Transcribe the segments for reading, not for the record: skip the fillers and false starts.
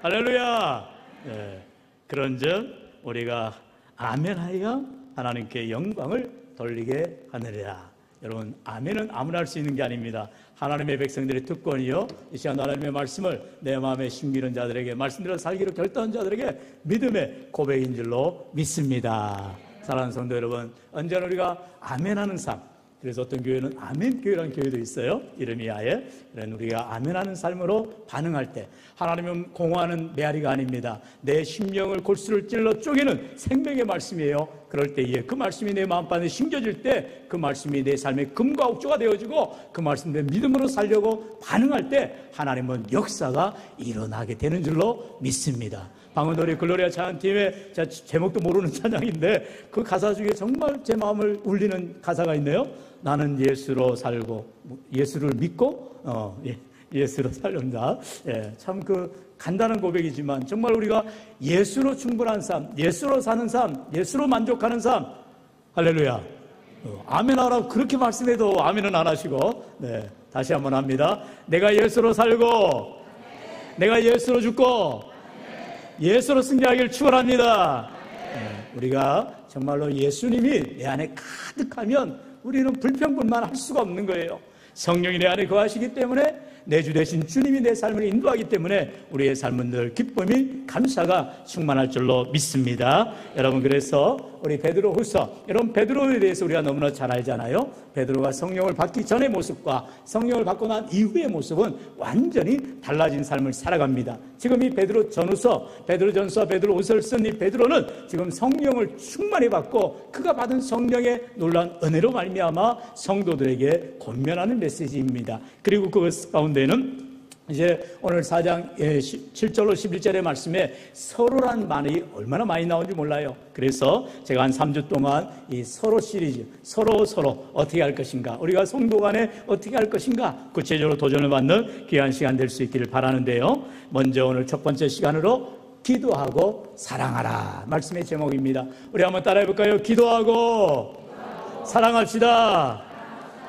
할렐루야. 그런즉 우리가 아멘하여 하나님께 영광을 돌리게 하느니라. 여러분, 아멘은 아무나 할 수 있는 게 아닙니다. 하나님의 백성들의 특권이요, 이 시간 하나님의 말씀을 내 마음에 심기는 자들에게, 말씀대로 살기로 결단한 자들에게 믿음의 고백인 줄로 믿습니다. 사랑하는 성도 여러분, 언제나 우리가 아멘하는 삶, 그래서 어떤 교회는 아멘교회라는 교회도 있어요. 이름이 아예. 우리가 아멘하는 삶으로 반응할 때, 하나님은 공허하는 메아리가 아닙니다. 내 심령을 골수를 찔러 쪼개는 생명의 말씀이에요. 그럴 때에 그 말씀이 내 마음판에 심겨질 때, 그 말씀이 내 삶의 금과 옥조가 되어지고, 그 말씀을 믿음으로 살려고 반응할 때 하나님은 역사가 일어나게 되는 줄로 믿습니다. 방금 우리 글로리아 찬양팀의 제목도 모르는 찬양인데, 그 가사 중에 정말 제 마음을 울리는 가사가 있네요. 나는 예수로 살고, 예수를 믿고 예수로 살련다. 참 간단한 고백이지만 정말 우리가 예수로 충분한 삶, 예수로 사는 삶, 예수로 만족하는 삶. 할렐루야. 아멘 하라고 그렇게 말씀해도 아멘은 안 하시고, 다시 한번 합니다. 내가 예수로 살고, 내가 예수로 죽고, 예수로 승리하기를 축원합니다. 우리가 정말로 예수님이 내 안에 가득하면 우리는 불평불만할 수가 없는 거예요. 성령이 내 안에 거하시기 때문에, 내 주 되신 주님이 내 삶을 인도하기 때문에 우리의 삶은 늘 기쁨이, 감사가 충만할 줄로 믿습니다. 여러분, 그래서 우리 베드로후서, 여러분 베드로에 대해서 우리가 너무나 잘 알잖아요. 베드로가 성령을 받기 전의 모습과 성령을 받고 난 이후의 모습은 완전히 달라진 삶을 살아갑니다. 지금 이 베드로 전후서, 베드로전서, 베드로후서를 쓴 이 베드로는 지금 성령을 충만히 받고 그가 받은 성령의 놀라운 은혜로 말미암아 성도들에게 권면하는 메시지입니다. 그리고 그 가운데는 이제 오늘 4장 7절로 11절의 말씀에 서로란 말이 얼마나 많이 나오는지 몰라요. 그래서 제가 한 3주 동안 이 서로 시리즈, 서로 어떻게 할 것인가, 우리가 성도 간에 어떻게 할 것인가, 구체적으로 도전을 받는 귀한 시간 될 수 있기를 바라는데요. 먼저 오늘 첫 번째 시간으로 기도하고 사랑하라 말씀의 제목입니다. 우리 한번 따라해 볼까요? 기도하고 사랑합시다.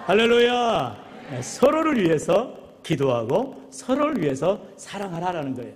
할렐루야. 서로를 위해서 기도하고 서로를 위해서 사랑하라라는 거예요.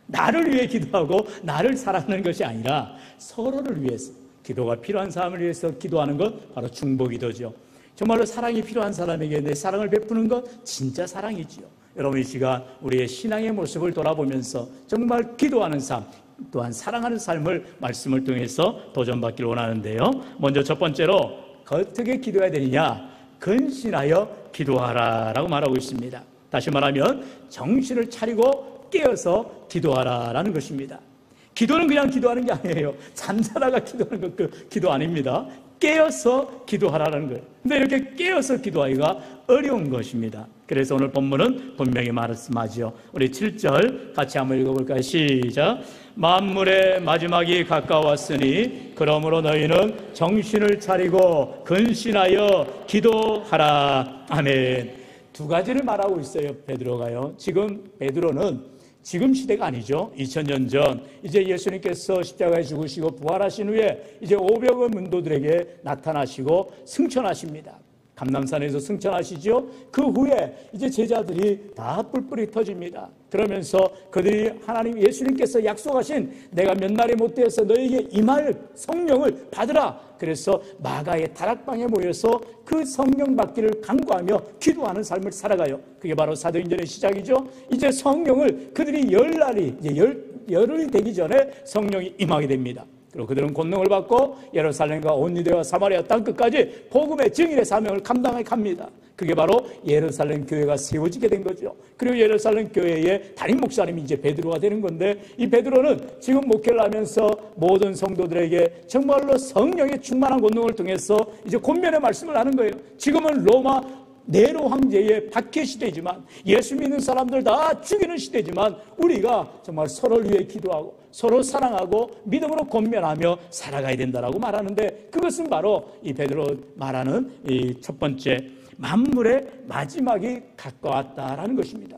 나를 위해 기도하고 나를 사랑하는 것이 아니라 서로를 위해서, 기도가 필요한 사람을 위해서 기도하는 것, 바로 중보기도죠. 정말로 사랑이 필요한 사람에게 내 사랑을 베푸는 것, 진짜 사랑이지요. 여러분, 이 시간 우리의 신앙의 모습을 돌아보면서 정말 기도하는 삶, 또한 사랑하는 삶을 말씀을 통해서 도전받기를 원하는데요. 먼저 첫 번째로 어떻게 기도해야 되느냐, 근신하여 기도하라라고 말하고 있습니다. 다시 말하면 정신을 차리고 깨어서 기도하라라는 것입니다. 기도는 그냥 기도하는 게 아니에요. 잠자다가 기도하는 것, 그 기도 아닙니다. 깨어서 기도하라는 거예요. 근데 이렇게 깨어서 기도하기가 어려운 것입니다. 그래서 오늘 본문은 분명히 말씀하죠. 우리 7절 같이 한번 읽어볼까요? 시작. 만물의 마지막이 가까웠으니 그러므로 너희는 정신을 차리고 근신하여 기도하라. 아멘. 두 가지를 말하고 있어요, 베드로가요. 지금 베드로는 지금 시대가 아니죠. 2000년 전 이제 예수님께서 십자가에 죽으시고 부활하신 후에 이제 500의 문도들에게 나타나시고 승천하십니다. 감람산에서 승천하시죠. 그 후에 이제 제자들이 다 뿔뿔이 터집니다. 그러면서 그들이 하나님 예수님께서 약속하신 내가 몇 날이 못 되어서 너에게 임할 성령을 받으라. 그래서 마가의 다락방에 모여서 그 성령 받기를 간구하며 기도하는 삶을 살아가요. 그게 바로 사도행전의 시작이죠. 이제 성령을 그들이 열날이 이제 열흘이 되기 전에 성령이 임하게 됩니다. 그리고 그들은 권능을 받고 예루살렘과 온 유대와 사마리아 땅끝까지 복음의 증인의 사명을 감당해 갑니다. 그게 바로 예루살렘 교회가 세워지게 된 거죠. 그리고 예루살렘 교회의 담임 목사님이 이제 베드로가 되는 건데, 이 베드로는 지금 목회를 하면서 모든 성도들에게 정말로 성령의 충만한 권능을 통해서 이제 권면의 말씀을 하는 거예요. 지금은 로마 네로 황제의 박해 시대지만, 예수 믿는 사람들 다 죽이는 시대지만, 우리가 정말 서로를 위해 기도하고 서로 사랑하고 믿음으로 권면하며 살아가야 된다라고 말하는데, 그것은 바로 이 베드로 말하는 이 첫 번째, 만물의 마지막이 가까웠다라는 것입니다.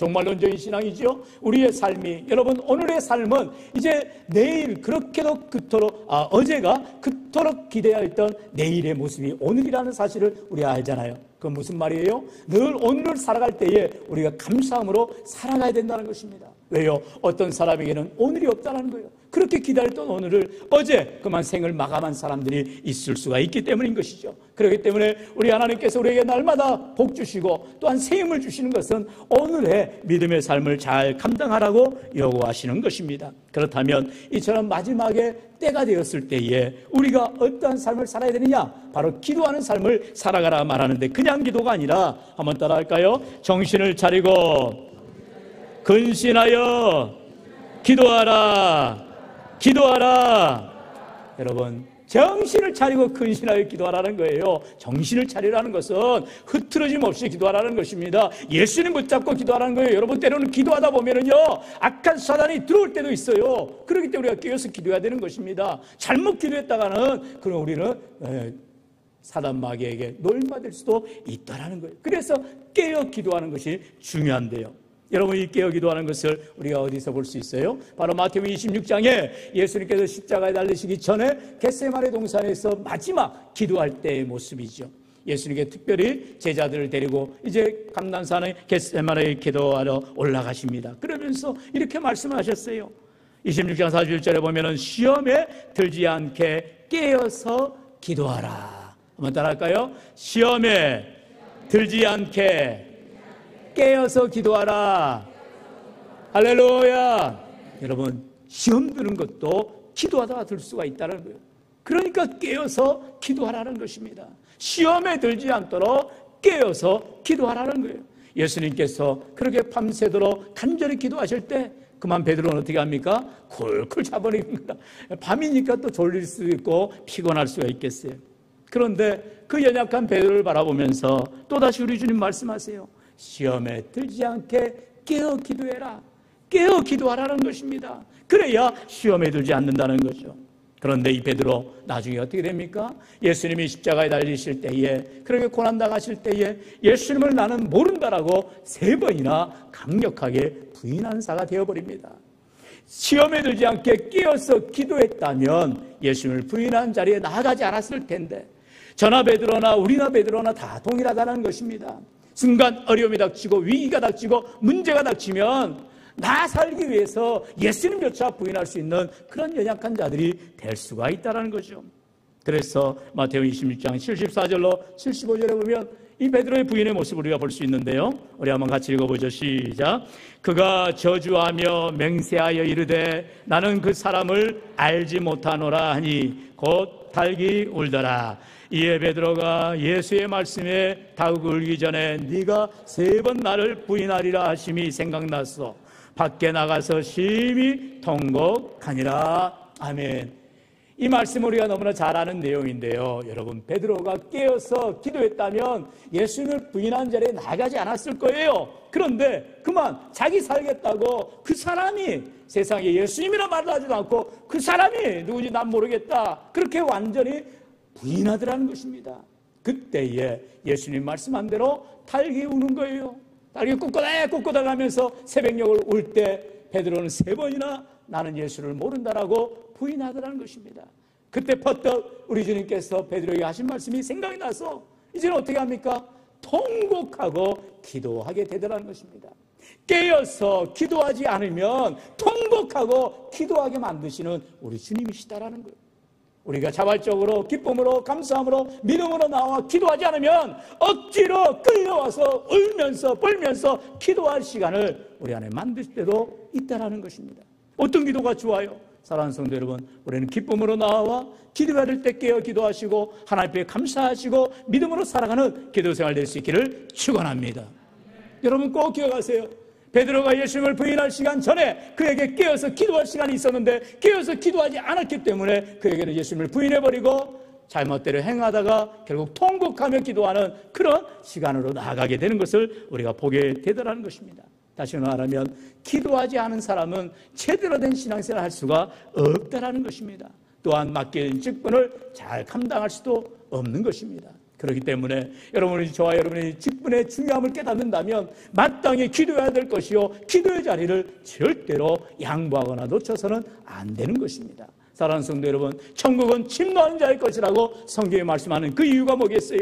종말론적인 신앙이죠. 우리의 삶이, 여러분 오늘의 삶은 이제 내일 그렇게도 그토록 어제가 그토록 기대했던 내일의 모습이 오늘이라는 사실을 우리가 알잖아요. 그건 무슨 말이에요? 늘 오늘을 살아갈 때에 우리가 감사함으로 살아가야 된다는 것입니다. 왜요? 어떤 사람에게는 오늘이 없다는 거예요. 그렇게 기다렸던 오늘을 어제 그만 생을 마감한 사람들이 있을 수가 있기 때문인 것이죠. 그렇기 때문에 우리 하나님께서 우리에게 날마다 복 주시고 또한 새 힘을 주시는 것은 오늘의 믿음의 삶을 잘 감당하라고 요구하시는 것입니다. 그렇다면 이처럼 마지막에 때가 되었을 때에 우리가 어떠한 삶을 살아야 되느냐? 바로 기도하는 삶을 살아가라 말하는데, 그냥 기도가 아니라 한번 따라할까요? 정신을 차리고 근신하여 기도하라. 기도하라. 여러분, 정신을 차리고 근신하여 기도하라는 거예요. 정신을 차리라는 것은 흐트러짐 없이 기도하라는 것입니다. 예수님 붙잡고 기도하라는 거예요. 여러분, 때로는 기도하다 보면은요, 악한 사단이 들어올 때도 있어요. 그렇기 때문에 우리가 깨어서 기도해야 되는 것입니다. 잘못 기도했다가는 그럼 우리는 사단 마귀에게 노임받을 수도 있다라는 거예요. 그래서 깨어 기도하는 것이 중요한데요. 여러분, 이 깨어 기도하는 것을 우리가 어디서 볼 수 있어요? 바로 마태복음 26장에 예수님께서 십자가에 달리시기 전에 겟세마네 동산에서 마지막 기도할 때의 모습이죠. 예수님께 특별히 제자들을 데리고 이제 감난산에 겟세마네에 기도하러 올라가십니다. 그러면서 이렇게 말씀하셨어요. 26장 41절에 보면은 시험에 들지 않게 깨어서 기도하라. 한번 따라할까요? 시험에 들지 않게 깨어서 기도하라. 할렐루야. 여러분, 시험 드는 것도 기도하다가 들 수가 있다는 거예요. 그러니까 깨어서 기도하라는 것입니다. 시험에 들지 않도록 깨어서 기도하라는 거예요. 예수님께서 그렇게 밤새도록 간절히 기도하실 때 그만 베드로는 어떻게 합니까? 쿨쿨 자버립니다. 밤이니까 또 졸릴 수도 있고 피곤할 수가 있겠어요. 그런데 그 연약한 베드로를 바라보면서 또다시 우리 주님 말씀하세요. 시험에 들지 않게 깨어 기도해라. 깨어 기도하라는 것입니다. 그래야 시험에 들지 않는다는 거죠. 그런데 이 베드로 나중에 어떻게 됩니까? 예수님이 십자가에 달리실 때에, 그렇게 고난당하실 때에 예수님을 나는 모른다라고 3번이나 강력하게 부인한 사가 되어버립니다. 시험에 들지 않게 깨어서 기도했다면 예수님을 부인한 자리에 나아가지 않았을 텐데, 저나 베드로나 우리나 베드로나 다 동일하다는 것입니다. 순간 어려움이 닥치고 위기가 닥치고 문제가 닥치면 나 살기 위해서 예수님조차 부인할 수 있는 그런 연약한 자들이 될 수가 있다는 거죠. 그래서 마태복음 26장 74절로 75절에 보면 이 베드로의 부인의 모습을 우리가 볼 수 있는데요. 우리 한번 같이 읽어보죠. 시작. 그가 저주하며 맹세하여 이르되 나는 그 사람을 알지 못하노라 하니 곧 달기 울더라. 이에 베드로가 예수의 말씀에 다국 울기 전에 네가 3번 나를 부인하리라 하심이 생각났어. 밖에 나가서 심히 통곡하니라. 아멘. 이 말씀 우리가 너무나 잘 아는 내용인데요. 여러분, 베드로가 깨어서 기도했다면 예수님을 부인한 자리에 나가지 않았을 거예요. 그런데 그만 자기 살겠다고 그 사람이 세상에 예수님이라 말을 하지도 않고 그 사람이 누구지 난 모르겠다, 그렇게 완전히 부인하더라는 것입니다. 그때에 예수님 말씀한 대로 달기 우는 거예요. 달기 꿋꿋하게 가면서 새벽녘을 울 때 베드로는 3번이나 나는 예수를 모른다라고 부인하더라는 것입니다. 그때 퍼뜩 우리 주님께서 베드로에게 하신 말씀이 생각이 나서 이제는 어떻게 합니까? 통곡하고 기도하게 되더라는 것입니다. 깨어서 기도하지 않으면 통곡하고 기도하게 만드시는 우리 주님이시다라는 거예요. 우리가 자발적으로 기쁨으로 감사함으로 믿음으로 나와 기도하지 않으면 억지로 끌려와서 울면서 뻘면서 기도할 시간을 우리 안에 만들 때도 있다는 것입니다. 어떤 기도가 좋아요? 사랑하는 성도 여러분, 우리는 기쁨으로 나와 기도해야 될 때 깨어 기도하시고 하나님 앞에 감사하시고 믿음으로 살아가는 기도 생활 될 수 있기를 축원합니다. 여러분 꼭 기억하세요. 베드로가 예수님을 부인할 시간 전에 그에게 깨어서 기도할 시간이 있었는데 깨어서 기도하지 않았기 때문에 그에게는 예수님을 부인해버리고 잘못대로 행하다가 결국 통곡하며 기도하는 그런 시간으로 나아가게 되는 것을 우리가 보게 되더라는 것입니다. 다시 말하면 기도하지 않은 사람은 제대로 된 신앙생활을 할 수가 없다라는 것입니다. 또한 맡긴 직분을 잘 감당할 수도 없는 것입니다. 그렇기 때문에 여러분이 저와 여러분이 직분의 중요함을 깨닫는다면 마땅히 기도해야 될 것이요, 기도의 자리를 절대로 양보하거나 놓쳐서는 안 되는 것입니다. 사랑하는 성도 여러분, 천국은 침노하는 자의 것이라고 성경이 말씀하는 그 이유가 뭐겠어요?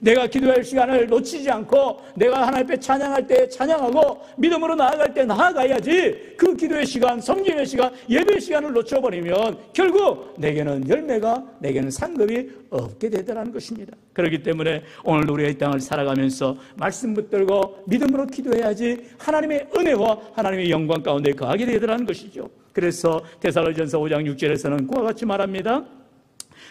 내가 기도할 시간을 놓치지 않고 내가 하나님 앞에 찬양할 때 찬양하고 믿음으로 나아갈 때 나아가야지, 그 기도의 시간, 성경의 시간, 예배의 시간을 놓쳐버리면 결국 내게는 열매가, 내게는 상급이 없게 되더라는 것입니다. 그렇기 때문에 오늘 우리가 이 땅을 살아가면서 말씀 붙들고 믿음으로 기도해야지 하나님의 은혜와 하나님의 영광 가운데 거하게 되더라는 것이죠. 그래서 데살로니가전서 5장 6절에서는 그와 같이 말합니다.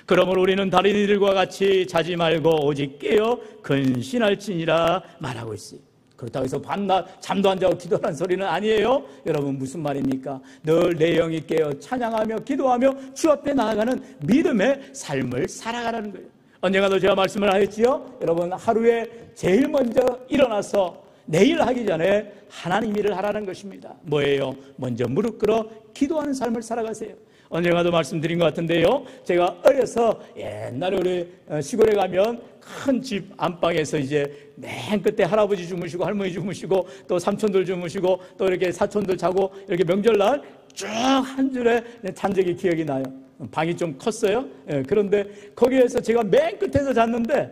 그러므로 우리는 다른 이들과 같이 자지 말고 오직 깨어 근신할지니라 말하고 있어요. 그렇다고 해서 밤낮 잠도 안 자고 기도하는 소리는 아니에요. 여러분, 무슨 말입니까? 늘 내 영이 깨어 찬양하며 기도하며 주 앞에 나아가는 믿음의 삶을 살아가라는 거예요. 언젠가도 제가 말씀을 하였지요. 여러분, 하루에 제일 먼저 일어나서 내일 하기 전에 하나님 일을 하라는 것입니다. 뭐예요? 먼저 무릎 꿇어 기도하는 삶을 살아가세요. 언젠가도 말씀드린 것 같은데요, 제가 어려서 옛날에 우리 시골에 가면 큰 집 안방에서 이제 맨 끝에 할아버지 주무시고 할머니 주무시고 또 삼촌들 주무시고 또 이렇게 사촌들 자고 이렇게 명절날 쭉 한 줄에 잔 적이 기억이 나요. 방이 좀 컸어요. 그런데 거기에서 제가 맨 끝에서 잤는데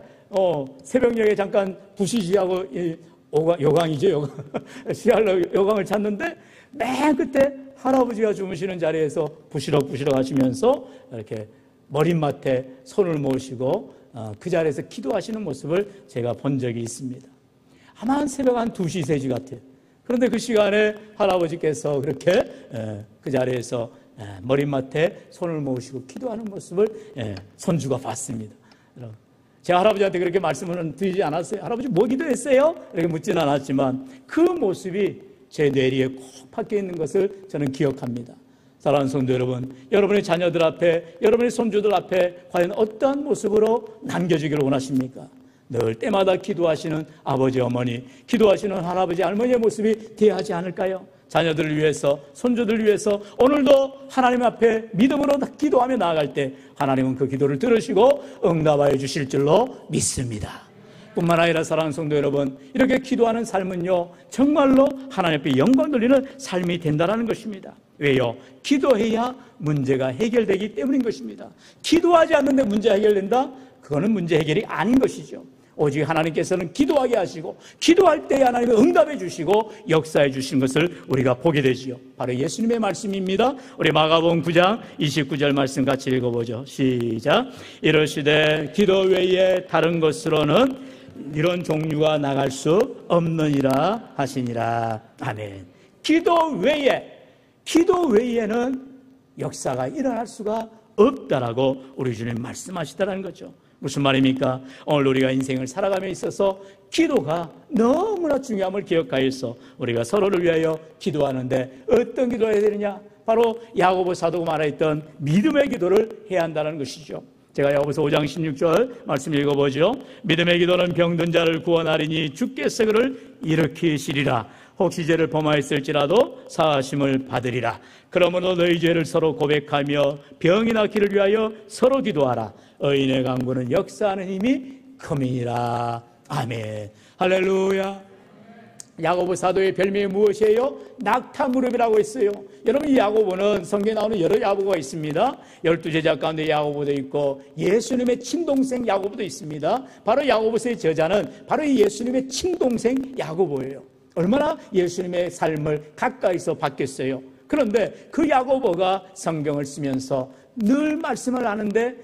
새벽녘에 잠깐 부시시하고 요강이죠, 요강. 시할로 요강을 잤는데 맨 끝에 할아버지가 주무시는 자리에서 부시럭부시럭 하시면서 이렇게 머릿맡에 손을 모으시고 그 자리에서 기도하시는 모습을 제가 본 적이 있습니다. 아마 한 새벽 한 2시, 3시 같아요. 그런데 그 시간에 할아버지께서 그렇게 그 자리에서 머릿맡에 손을 모으시고 기도하는 모습을 손주가 봤습니다. 제가 할아버지한테 그렇게 말씀을 드리지 않았어요. 할아버지 뭐 기도했어요? 이렇게 묻지는 않았지만 그 모습이 제 뇌리에 콕 박혀 있는 것을 저는 기억합니다. 사랑하는 성도 여러분, 여러분의 자녀들 앞에, 여러분의 손주들 앞에 과연 어떠한 모습으로 남겨주기를 원하십니까? 늘 때마다 기도하시는 아버지, 어머니, 기도하시는 할아버지, 할머니의 모습이 되어야 하지 않을까요? 자녀들을 위해서, 손주들을 위해서 오늘도 하나님 앞에 믿음으로 기도하며 나아갈 때 하나님은 그 기도를 들으시고 응답하여 주실 줄로 믿습니다. 뿐만 아니라 사랑하는 성도 여러분, 이렇게 기도하는 삶은요, 정말로 하나님 앞에 영광 돌리는 삶이 된다는 것입니다. 왜요? 기도해야 문제가 해결되기 때문인 것입니다. 기도하지 않는데 문제 해결된다? 그거는 문제 해결이 아닌 것이죠. 오직 하나님께서는 기도하게 하시고 기도할 때 하나님은 응답해 주시고 역사해 주신 것을 우리가 보게 되지요. 바로 예수님의 말씀입니다. 우리 마가복음 9장 29절 말씀 같이 읽어보죠. 시작. 이르시되 기도 외에 다른 것으로는 이런 종류가 나갈 수 없느니라 하시니라. 아멘. 기도 외에는 역사가 일어날 수가 없다라고 우리 주님 말씀하시다라는 거죠. 무슨 말입니까? 오늘 우리가 인생을 살아감에 있어서 기도가 너무나 중요함을 기억하여서 우리가 서로를 위하여 기도하는데 어떤 기도를 해야 되느냐? 바로 야고보 사도가 말했던 믿음의 기도를 해야 한다는 것이죠. 제가 야고보서 5장 16절 말씀 읽어보죠. 믿음의 기도는 병든 자를 구원하리니 주께서 그를 일으키시리라. 혹시 죄를 범하였을지라도 사하심을 받으리라. 그러므로 너희 죄를 서로 고백하며 병이 낫기를 위하여 서로 기도하라. 의인의 강구는 역사하는 힘이 큼이니라. 아멘. 할렐루야. 야고보 사도의 별명이 무엇이에요? 낙타무릎이라고 했어요. 여러분, 이 야고보는 성경에 나오는 여러 야고보가 있습니다. 12제자 가운데 야고보도 있고 예수님의 친동생 야고보도 있습니다. 바로 야고보서의 저자는 바로 이 예수님의 친동생 야고보예요. 얼마나 예수님의 삶을 가까이서 봤겠어요. 그런데 그 야고보가 성경을 쓰면서 늘 말씀을 하는데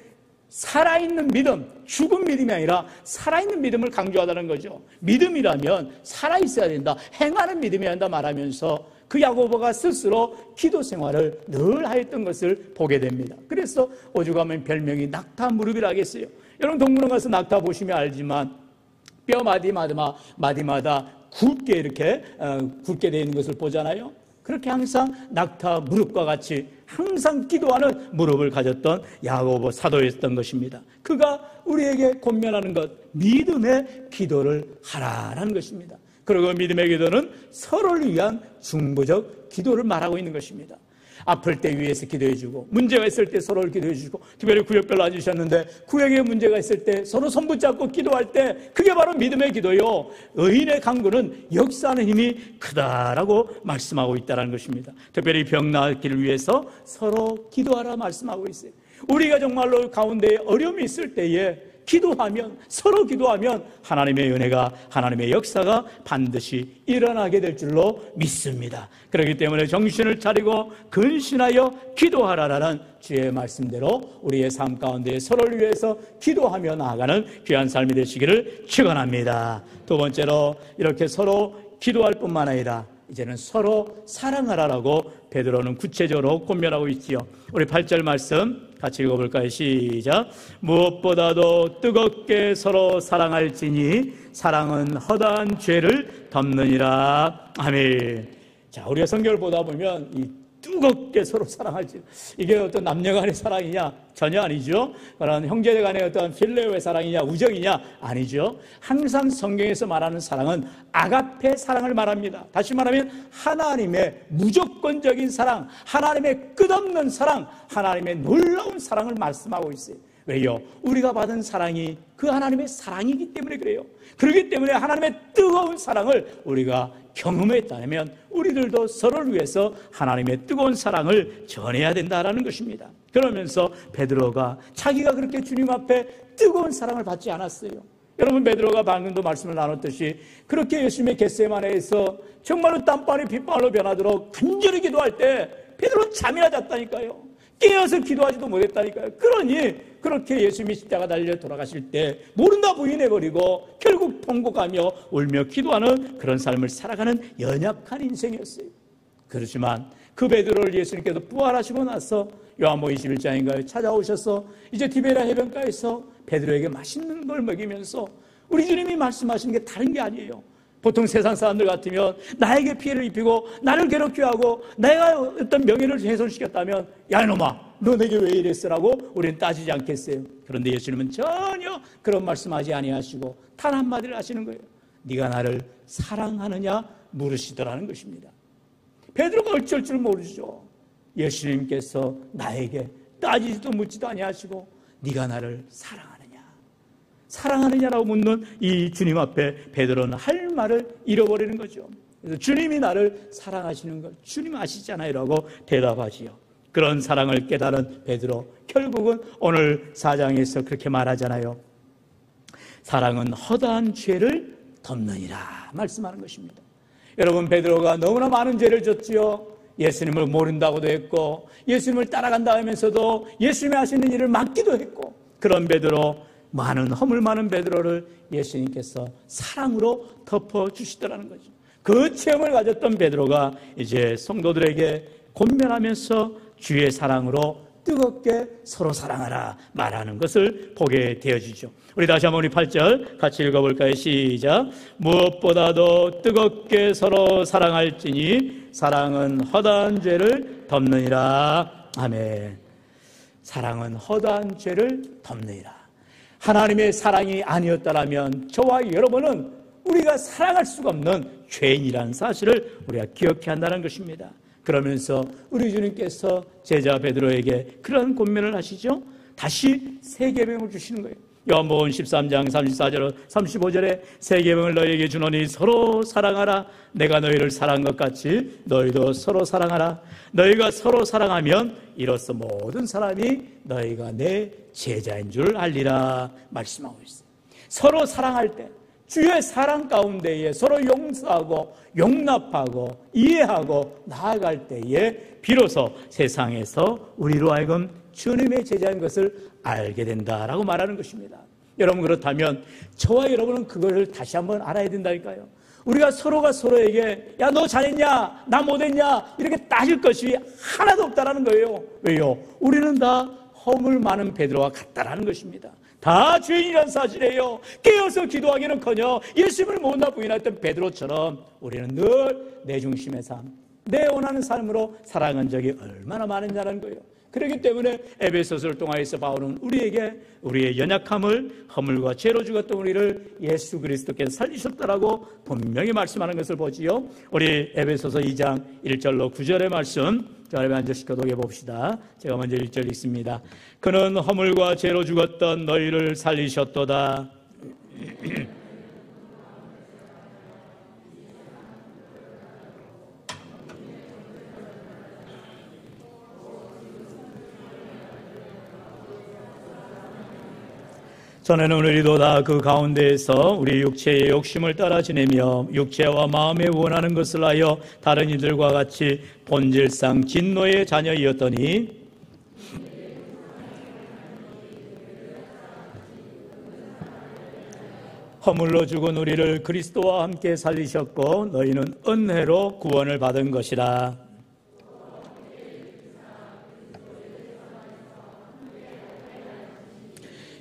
살아있는 믿음, 죽은 믿음이 아니라 살아있는 믿음을 강조하다는 거죠. 믿음이라면 살아있어야 된다, 행하는 믿음이어야 한다 말하면서 그 야고보가 스스로 기도 생활을 늘 하였던 것을 보게 됩니다. 그래서 오죽하면 별명이 낙타 무릎이라 하겠어요. 여러분, 동물원 가서 낙타 보시면 알지만 뼈 마디마다 굵게 이렇게 굵게 되어 있는 것을 보잖아요. 그렇게 항상 낙타 무릎과 같이 항상 기도하는 무릎을 가졌던 야고보 사도였던 것입니다. 그가 우리에게 권면하는 것, 믿음의 기도를 하라라는 것입니다. 그리고 믿음의 기도는 서로를 위한 중보적 기도를 말하고 있는 것입니다. 아플 때 위에서 기도해주고, 문제가 있을 때 서로를 기도해주고, 특별히 구역별로 앉으셨는데 구역에 문제가 있을 때 서로 손붙잡고 기도할 때 그게 바로 믿음의 기도요. 의인의 간구는 역사하는 힘이 크다라고 말씀하고 있다는 것입니다. 특별히 병 나았기를 위해서 서로 기도하라 말씀하고 있어요. 우리가 정말로 가운데 어려움이 있을 때에 기도하면, 서로 기도하면 하나님의 은혜가, 하나님의 역사가 반드시 일어나게 될 줄로 믿습니다. 그렇기 때문에 정신을 차리고 근신하여 기도하라라는 주의 말씀대로 우리의 삶 가운데 서로를 위해서 기도하며 나아가는 귀한 삶이 되시기를 축원합니다. 두 번째로 이렇게 서로 기도할 뿐만 아니라 이제는 서로 사랑하라라고 베드로는 구체적으로 권면하고 있지요. 우리 8절 말씀 같이 읽어볼까요? 시작. 무엇보다도 뜨겁게 서로 사랑할지니 사랑은 허다한 죄를 덮느니라. 아멘. 자, 우리가 성경을 보다 보면 이 뜨겁게 서로 사랑할지, 이게 어떤 남녀 간의 사랑이냐? 전혀 아니죠. 그런 형제 간의 어떤 필레오의 사랑이냐, 우정이냐? 아니죠. 항상 성경에서 말하는 사랑은 아가페 사랑을 말합니다. 다시 말하면 하나님의 무조건적인 사랑, 하나님의 끝없는 사랑, 하나님의 놀라운 사랑을 말씀하고 있어요. 왜요? 우리가 받은 사랑이 그 하나님의 사랑이기 때문에 그래요. 그렇기 때문에 하나님의 뜨거운 사랑을 우리가 경험했다면 우리들도 서로를 위해서 하나님의 뜨거운 사랑을 전해야 된다는 것입니다. 그러면서 베드로가 자기가 그렇게 주님 앞에 뜨거운 사랑을 받지 않았어요. 여러분, 베드로가 방금도 말씀을 나눴듯이 그렇게 예수님의 겟세마네에서 정말로 땀방울이 빗방울로 변하도록 간절히 기도할 때 베드로는 잠이나 잤다니까요. 깨어서 기도하지도 못했다니까요. 그러니 그렇게 예수님이 십자가 달려 돌아가실 때 모른다 부인해버리고 결국 통곡하며 울며 기도하는 그런 삶을 살아가는 연약한 인생이었어요. 그렇지만 그 베드로를 예수님께서 부활하시고 나서 요한복음 21장인가요? 찾아오셔서 이제 디베랴 해변가에서 베드로에게 맛있는 걸 먹이면서 우리 주님이 말씀하시는 게 다른 게 아니에요. 보통 세상 사람들 같으면 나에게 피해를 입히고 나를 괴롭게 하고 내가 어떤 명예를 훼손시켰다면 야 이놈아 너 내게 왜 이랬어라고 우리는 따지지 않겠어요. 그런데 예수님은 전혀 그런 말씀하지 아니하시고 단 한마디를 하시는 거예요. 네가 나를 사랑하느냐 물으시더라는 것입니다. 베드로가 어쩔 줄 모르죠. 예수님께서 나에게 따지지도 묻지도 아니하시고 네가 나를 사랑하느냐라고 묻는 이 주님 앞에 베드로는 할 말을 잃어버리는 거죠. 그래서 주님이 나를 사랑하시는 걸 주님 아시잖아요 라고 대답하지요. 그런 사랑을 깨달은 베드로, 결국은 오늘 4장에서 그렇게 말하잖아요. 사랑은 허다한 죄를 덮느니라 말씀하는 것입니다. 여러분, 베드로가 너무나 많은 죄를 졌지요. 예수님을 모른다고도 했고 예수님을 따라간다 하면서도 예수님이 하시는 일을 막기도 했고, 그런 베드로, 많은 허물 많은 베드로를 예수님께서 사랑으로 덮어주시더라는 거죠. 그 체험을 가졌던 베드로가 이제 성도들에게 권면하면서 주의 사랑으로 뜨겁게 서로 사랑하라 말하는 것을 보게 되어지죠. 우리 다시 한번 우리 8절 같이 읽어볼까요? 시작. 무엇보다도 뜨겁게 서로 사랑할지니 사랑은 허다한 죄를 덮느니라. 아멘. 사랑은 허다한 죄를 덮느니라. 하나님의 사랑이 아니었다면 저와 여러분은 우리가 사랑할 수가 없는 죄인이라는 사실을 우리가 기억해야 한다는 것입니다. 그러면서 우리 주님께서 제자 베드로에게 그런 권면을 하시죠. 다시 새 계명을 주시는 거예요. 요한복음 13장 34절 35절에 새 계명을 너희에게 주노니 서로 사랑하라. 내가 너희를 사랑한 것 같이 너희도 서로 사랑하라. 너희가 서로 사랑하면 이로써 모든 사람이 너희가 내 제자인 줄 알리라 말씀하고 있어요. 서로 사랑할 때 주의 사랑 가운데에 서로 용서하고 용납하고 이해하고 나아갈 때에 비로소 세상에서 우리로 하여금 주님의 제자인 것을 알게 된다라고 말하는 것입니다. 여러분, 그렇다면 저와 여러분은 그것을 다시 한번 알아야 된다니까요. 우리가 서로가 서로에게 야 너 잘했냐 나 못했냐 이렇게 따질 것이 하나도 없다라는 거예요. 왜요? 우리는 다 허물 많은 베드로와 같다라는 것입니다. 다 죄인이라는 사실이에요. 깨어서 기도하기는커녕 예수님을 못나 부인했던 베드로처럼 우리는 늘 내 중심의 삶, 내 원하는 삶으로 살아간 적이 얼마나 많은지라는 거예요. 그렇기 때문에 에베소서를 통하여서 바울은 우리에게 우리의 연약함을 허물과 죄로 죽었던 우리를 예수 그리스도께서 살리셨다라고 분명히 말씀하는 것을 보지요. 우리 에베소서 2장 1절로 9절의 말씀 여러분 앉으시고 독해 봅시다. 제가 먼저 1절 읽습니다. 그는 허물과 죄로 죽었던 너희를 살리셨도다. 전에는 우리도 다 그 가운데에서 우리 육체의 욕심을 따라 지내며 육체와 마음에 원하는 것을 하여 다른 이들과 같이 본질상 진노의 자녀이었더니 허물로 죽은 우리를 그리스도와 함께 살리셨고 너희는 은혜로 구원을 받은 것이라.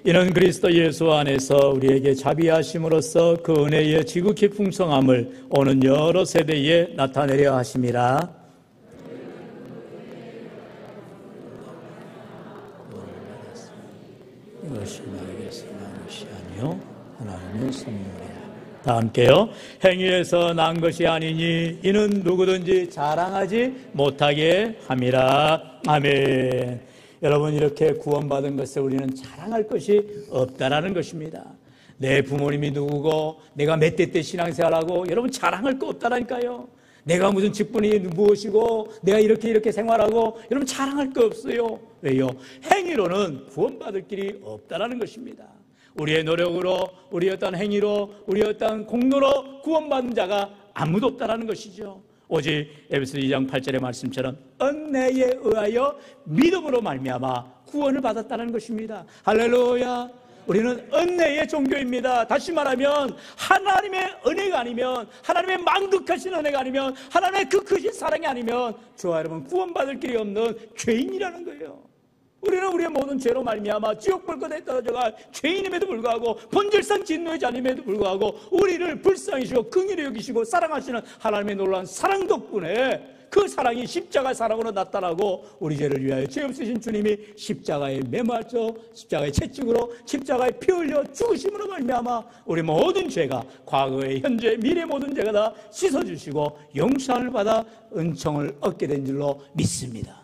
이는 그리스도 예수 안에서 우리에게 자비하심으로써 그 은혜의 지극히 풍성함을 오는 여러 세대에 나타내려 하심이라. 이것이 나에게서 난 것이 아니요 하나님의 선물이라. 다 함께요. 행위에서 난 것이 아니니 이는 누구든지 자랑하지 못하게 함이라. 아멘. 여러분, 이렇게 구원받은 것을 우리는 자랑할 것이 없다라는 것입니다. 내 부모님이 누구고 내가 몇 대 때 신앙생활하고 여러분 자랑할 거 없다라니까요. 내가 무슨 직분이 무엇이고 내가 이렇게 생활하고 여러분 자랑할 거 없어요. 왜요? 행위로는 구원받을 길이 없다라는 것입니다. 우리의 노력으로, 우리의 어떤 행위로, 우리의 어떤 공로로 구원받는 자가 아무도 없다라는 것이죠. 오직 에베소 2장 8절의 말씀처럼 은혜에 의하여 믿음으로 말미암아 구원을 받았다는 것입니다. 할렐루야. 우리는 은혜의 종교입니다. 다시 말하면 하나님의 은혜가 아니면, 하나님의 만극하신 은혜가 아니면, 하나님의 그 크신 사랑이 아니면 저와 여러분 구원받을 길이 없는 죄인이라는 거예요. 우리는 우리의 모든 죄로 말미암아 지옥 불꽃에 떨어져갈 죄인임에도 불구하고 본질상 진노의 자님에도 불구하고 우리를 불쌍히 여기시고 긍휼히 여기시고 사랑하시는 하나님의 놀라운 사랑 덕분에 그 사랑이 십자가 사랑으로 나타나고 우리 죄를 위하여 죄 없으신 주님이 십자가에 매맞죠. 십자가의 채찍으로 십자가에 피 흘려 죽으심으로 말미암아 우리 모든 죄가 과거의 현재 미래 모든 죄가 다 씻어주시고 용서를 받아 은총을 얻게 된 줄로 믿습니다.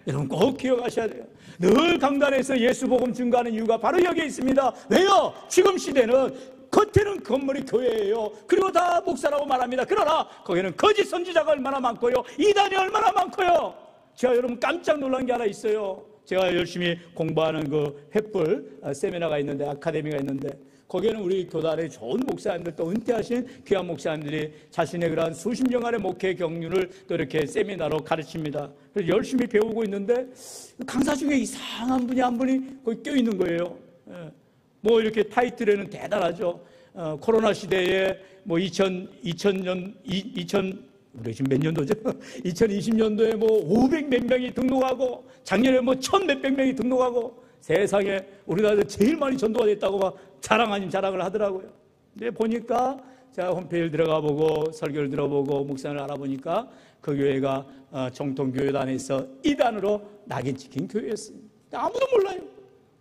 여러분 꼭 기억하셔야 돼요. 늘 강단에서 예수 복음 증거하는 이유가 바로 여기에 있습니다. 왜요? 지금 시대는 겉에는 건물이 교회예요. 그리고 다 목사라고 말합니다. 그러나 거기는 거짓 선지자가 얼마나 많고요, 이단이 얼마나 많고요. 제가 여러분 깜짝 놀란 게 하나 있어요. 제가 열심히 공부하는 그 횃불 세미나가 있는데, 아카데미가 있는데, 거기에는 우리 교단의 좋은 목사님들, 또 은퇴하신 귀한 목사님들이 자신의 그러한 수십 년간의 목회 경륜을 또 이렇게 세미나로 가르칩니다. 그래서 열심히 배우고 있는데 강사 중에 이상한 분이 한 분이 거기 껴있는 거예요. 뭐 이렇게 타이틀에는 대단하죠. 코로나 시대에 뭐 우리 지금 몇 년도죠? 2020년도에 뭐 500몇 명이 등록하고 작년에 뭐 1000몇백 명이 등록하고 세상에 우리나라에서 제일 많이 전도가 됐다고 막 자랑 아닌 자랑을 하더라고요. 근데 보니까 제가 홈페이지를 들어가 보고 설교를 들어보고 목사를 알아보니까 그 교회가 정통교회단에서 이단으로 낙인 찍힌 교회였습니다. 아무도 몰라요.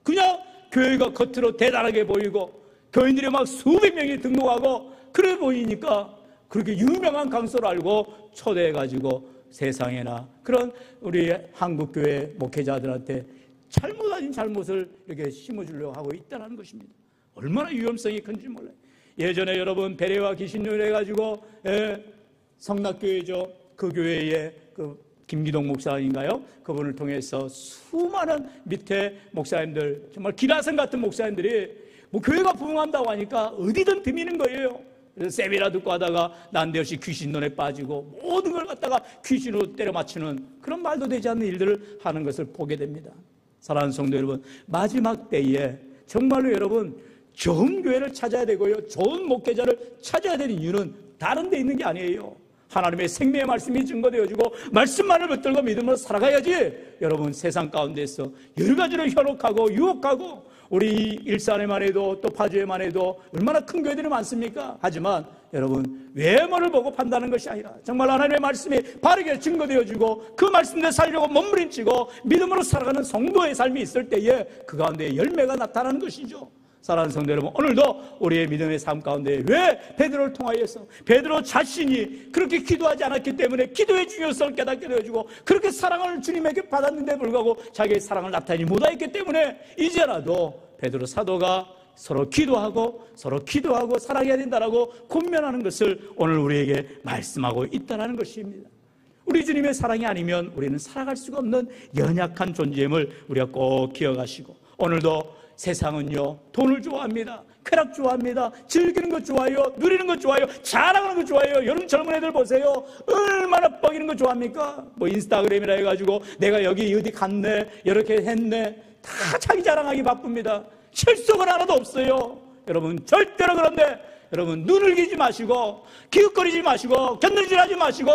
그냥 교회가 겉으로 대단하게 보이고 교인들이 막 수백 명이 등록하고 그래 보이니까 그렇게 유명한 강소를 알고 초대해가지고 세상에나 그런 우리 한국교회 목회자들한테 잘못한 잘못을 이렇게 심어주려고 하고 있다는 것입니다. 얼마나 위험성이 큰지 몰라요. 예전에 여러분 베레와 귀신을 해가지고 성락교회죠. 그 교회에 그 김기동 목사인가요? 그분을 통해서 수많은 밑에 목사님들, 정말 기라성 같은 목사님들이 뭐 교회가 부흥한다고 하니까 어디든 드미는 거예요. 그래서 세미나 듣고 하다가 난데없이 귀신론에 빠지고 모든 걸 갖다가 귀신으로 때려 맞추는 그런 말도 되지 않는 일들을 하는 것을 보게 됩니다. 사랑하는 성도 여러분, 마지막 때에 정말로 여러분 좋은 교회를 찾아야 되고요, 좋은 목회자를 찾아야 되는 이유는 다른 데 있는 게 아니에요. 하나님의 생명의 말씀이 증거되어지고 말씀만을 붙들고 믿음으로 살아가야지. 여러분 세상 가운데서 여러 가지로 현혹하고 유혹하고 우리 일산에만 해도 또 파주에만 해도 얼마나 큰 교회들이 많습니까? 하지만 여러분 외모를 보고 판단하는 것이 아니라 정말 하나님의 말씀이 바르게 증거되어지고 그 말씀대로 살려고 몸부림치고 믿음으로 살아가는 성도의 삶이 있을 때에 그 가운데 열매가 나타나는 것이죠. 사랑하는 성도 여러분, 오늘도 우리의 믿음의 삶 가운데 왜 베드로를 통하여서 베드로 자신이 그렇게 기도하지 않았기 때문에 기도의 중요성을 깨닫게 되어주고 그렇게 사랑을 주님에게 받았는데 불구하고 자기의 사랑을 나타내지 못하였기 때문에 이제라도 베드로 사도가 서로 기도하고 사랑해야 된다라고 권면하는 것을 오늘 우리에게 말씀하고 있다는 것입니다. 우리 주님의 사랑이 아니면 우리는 살아갈 수가 없는 연약한 존재임을 우리가 꼭 기억하시고, 오늘도 세상은요 돈을 좋아합니다. 쾌락 좋아합니다. 즐기는 것 좋아해요. 누리는 것 좋아해요. 자랑하는 것 좋아해요. 여러분 젊은 애들 보세요. 얼마나 뻐기는 것 좋아합니까? 뭐 인스타그램이라 해가지고 내가 여기 어디 갔네, 이렇게 했네, 다 자기 자랑하기 바쁩니다. 실속은 하나도 없어요. 여러분 절대로 그런데 여러분 눈을 기지 마시고 기웃거리지 마시고 견눈질하지 마시고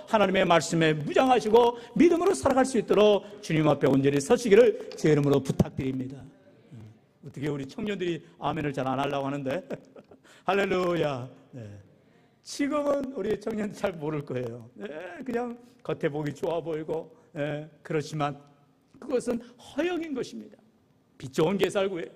하나님의 말씀에 무장하시고 믿음으로 살아갈 수 있도록 주님 앞에 온전히 서시기를 제 이름으로 부탁드립니다. 어떻게 우리 청년들이 아멘을 잘 안 하려고 하는데 할렐루야. 네. 지금은 우리 청년들 잘 모를 거예요. 네, 그냥 겉에 보기 좋아 보이고, 네, 그렇지만 그것은 허영인 것입니다. 빛 좋은 게살구예요.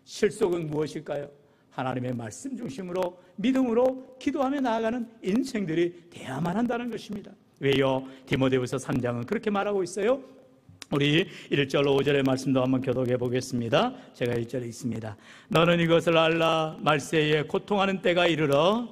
실속은 무엇일까요? 하나님의 말씀 중심으로 믿음으로 기도하며 나아가는 인생들이 되어야만 한다는 것입니다. 왜요? 디모데후서 3장은 그렇게 말하고 있어요. 우리 1절 5절의 말씀도 한번 교독해 보겠습니다. 제가 1절에 있습니다. 너는 이것을 알라. 말세에 고통하는 때가 이르러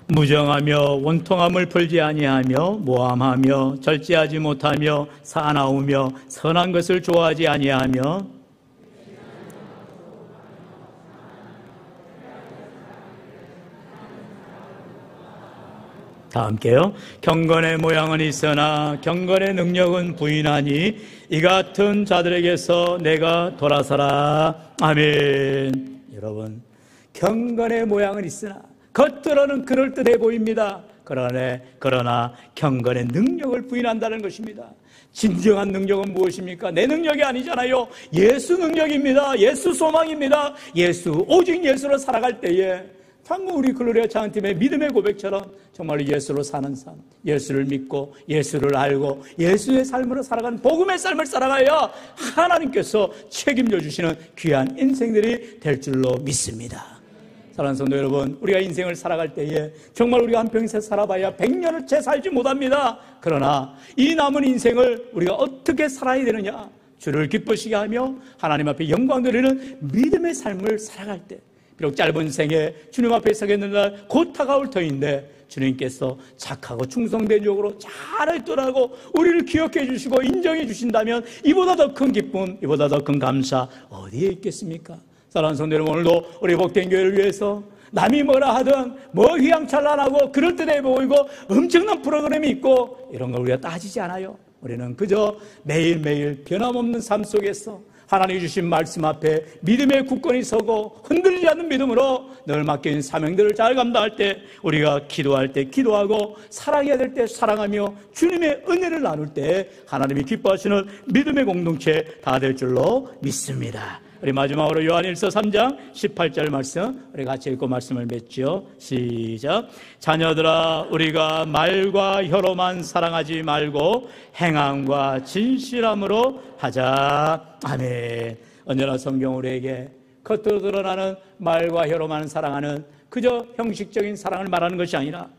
무정하며 원통함을 풀지 아니하며 모함하며 절제하지 못하며 사나우며 선한 것을 좋아하지 아니하며 다 함께요. 경건의 모양은 있으나 경건의 능력은 부인하니 이 같은 자들에게서 내가 돌아서라. 아멘. 여러분, 경건의 모양은 있으나 겉으로는 그럴듯해 보입니다. 그러나 경건의 능력을 부인한다는 것입니다. 진정한 능력은 무엇입니까? 내 능력이 아니잖아요. 예수 능력입니다. 예수 소망입니다. 오직 예수로 살아갈 때에 방금 우리 글로리아 찬양팀의 믿음의 고백처럼 정말로 예수로 사는 삶, 예수를 믿고 예수를 알고 예수의 삶으로 살아가는 복음의 삶을 살아가야 하나님께서 책임져 주시는 귀한 인생들이 될 줄로 믿습니다. 사랑하는 성도 여러분, 우리가 인생을 살아갈 때에 정말 우리가 한평생 살아봐야 100년을 채 살지 못합니다. 그러나 이 남은 인생을 우리가 어떻게 살아야 되느냐, 주를 기쁘시게 하며 하나님 앞에 영광 드리는 믿음의 삶을 살아갈 때, 비록 짧은 생에 주님 앞에 서겠는 날 곧 다가올 터인데 주님께서 착하고 충성된 종으로 잘했더라고 우리를 기억해 주시고 인정해 주신다면 이보다 더 큰 기쁨, 이보다 더 큰 감사 어디에 있겠습니까? 사랑하는 성도 여러분, 오늘도 우리 복된 교회를 위해서 남이 뭐라 하든 뭐 휘황찬란하고 그럴듯해 보이고 엄청난 프로그램이 있고 이런 걸 우리가 따지지 않아요. 우리는 그저 매일매일 변함없는 삶 속에서 하나님이 주신 말씀 앞에 믿음의 굳건히 서고 흔들리지 않는 믿음으로 늘 맡겨진 사명들을 잘 감당할 때, 우리가 기도할 때 기도하고 사랑해야 될 때 사랑하며 주님의 은혜를 나눌 때 하나님이 기뻐하시는 믿음의 공동체 다 될 줄로 믿습니다. 우리 마지막으로 요한일서 3장 18절 말씀 우리 같이 읽고 말씀을 맺죠. 시작. 자녀들아, 우리가 말과 혀로만 사랑하지 말고 행함과 진실함으로 하자. 아멘. 언제나 성경 우리에게 겉으로 드러나는 말과 혀로만 사랑하는 그저 형식적인 사랑을 말하는 것이 아니라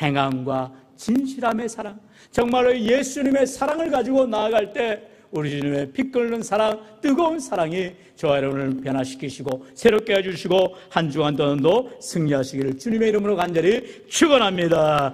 행함과 진실함의 사랑, 정말로 예수님의 사랑을 가지고 나아갈 때 우리 주님의 피 끓는 사랑, 뜨거운 사랑이 저와 여러분을 변화시키시고 새롭게 해주시고 한 주간 동안도 승리하시기를 주님의 이름으로 간절히 축원합니다.